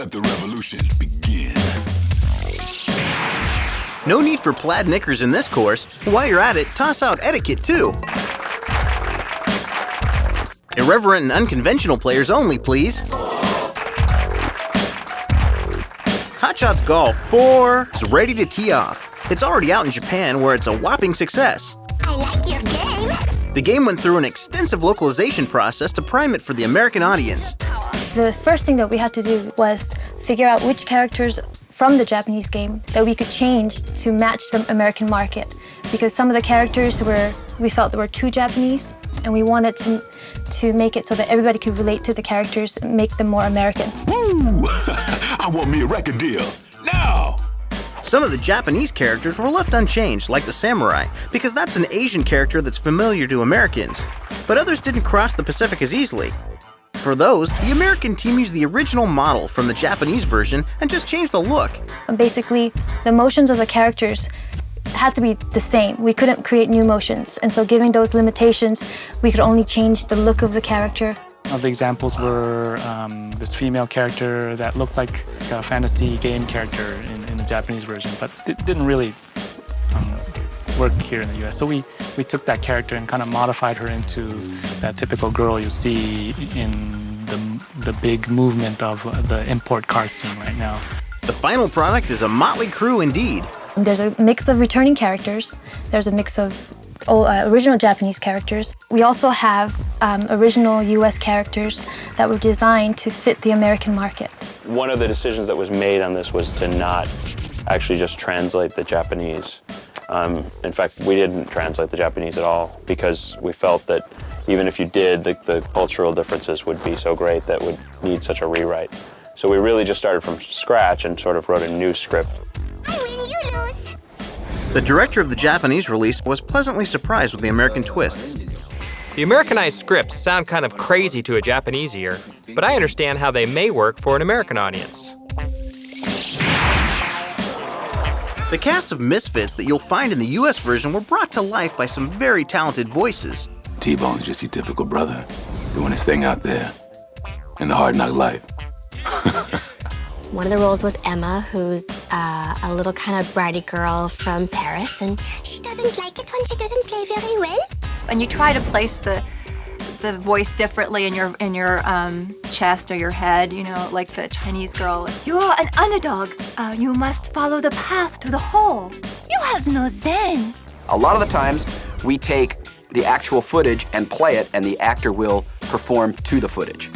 Let the revolution begin. No need for plaid knickers in this course. While you're at it, toss out etiquette too. Irreverent and unconventional players only, please. Hot Shots Golf 4 is ready to tee off. It's already out in Japan, where it's a whopping success. I like your game. The game went through an extensive localization process to prime it for the American audience. The first thing that we had to do was figure out which characters from the Japanese game that we could change to match the American market. Because some of the characters we felt were too Japanese, and we wanted to make it so that everybody could relate to the characters and make them more American. Woo! I want me a record deal, now! Some of the Japanese characters were left unchanged, like the samurai, because that's an Asian character that's familiar to Americans. But others didn't cross the Pacific as easily. For those, the American team used the original model from the Japanese version and just changed the look. Basically, the motions of the characters had to be the same. We couldn't create new motions, and so given those limitations, we could only change the look of the character. One of the examples were this female character that looked like a fantasy game character in the Japanese version, but it didn't really work here in the US. So we took that character and kind of modified her into that typical girl you see in the big movement of the import car scene right now. The final product is a motley crew indeed. There's a mix of returning characters. There's a mix of original Japanese characters. We also have original US characters that were designed to fit the American market. One of the decisions that was made on this was to not actually just translate the Japanese. In fact, we didn't translate the Japanese at all because we felt that even if you did, the cultural differences would be so great that would need such a rewrite. So we really just started from scratch and sort of wrote a new script. I win, you lose. The director of the Japanese release was pleasantly surprised with the American twists. The Americanized scripts sound kind of crazy to a Japanese ear, but I understand how they may work for an American audience. The cast of misfits that you'll find in the US version were brought to life by some very talented voices. T-Bone's just your typical brother, doing his thing out there in the hard knock life. One of the roles was Emma, who's a little kind of bratty girl from Paris, and she doesn't like it when she doesn't play very well. And you try to place the voice differently in your chest or your head, you know, like the Chinese girl. You're an underdog. You must follow the path to the hole. You have no zen. A lot of the times, we take the actual footage and play it, and the actor will perform to the footage.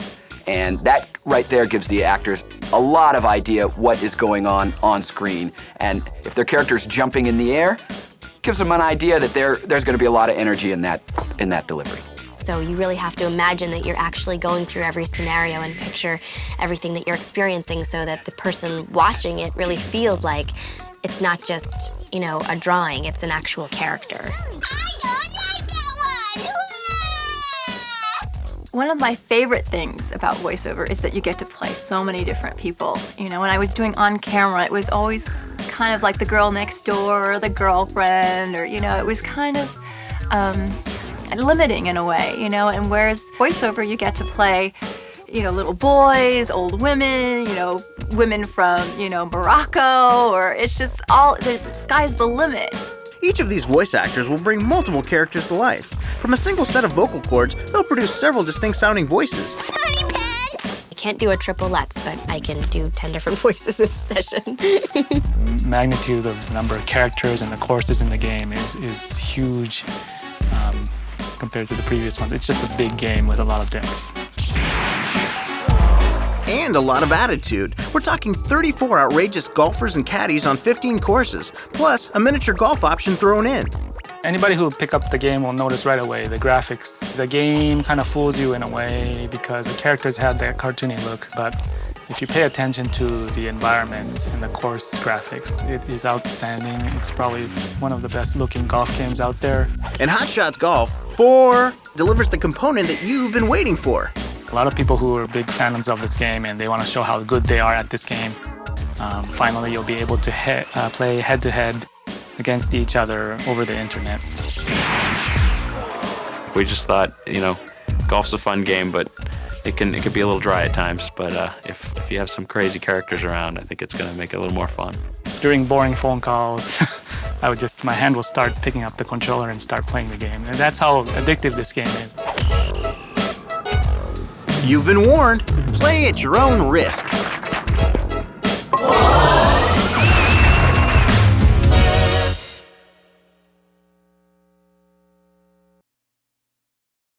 And that right there gives the actors a lot of idea what is going on screen. And if their character's jumping in the air, gives them an idea that there's going to be a lot of energy in that delivery. So you really have to imagine that you're actually going through every scenario and picture everything that you're experiencing so that the person watching it really feels like it's not just, you know, a drawing, it's an actual character. I don't like that one! One of my favorite things about voiceover is that you get to play so many different people. You know, when I was doing on camera, it was always kind of like the girl next door or the girlfriend, or, you know, it was kind of limiting in a way, you know, and whereas voiceover, you get to play, you know, little boys, old women, you know, women from, you know, Morocco, or it's just the sky's the limit. Each of these voice actors will bring multiple characters to life. From a single set of vocal cords, they'll produce several distinct sounding voices. Funny pants! I can't do a triple Lutz, but I can do 10 different voices in a session. Magnitude of the number of characters and the courses in the game is huge compared to the previous ones. It's just a big game with a lot of depth. And a lot of attitude. We're talking 34 outrageous golfers and caddies on 15 courses, plus a miniature golf option thrown in. Anybody who pick up the game will notice right away the graphics. The game kind of fools you in a way because the characters have that cartoony look, but if you pay attention to the environments and the course graphics, it is outstanding. It's probably one of the best looking golf games out there. And Hot Shots Golf 4 delivers the component that you've been waiting for. A lot of people who are big fans of this game and they want to show how good they are at this game, finally you'll be able to play head-to-head against each other over the internet. We just thought, you know, golf's a fun game, but it can be a little dry at times, but if you have some crazy characters around, I think it's going to make it a little more fun. During boring phone calls, my hand will start picking up the controller and start playing the game. And that's how addictive this game is. You've been warned. Play at your own risk.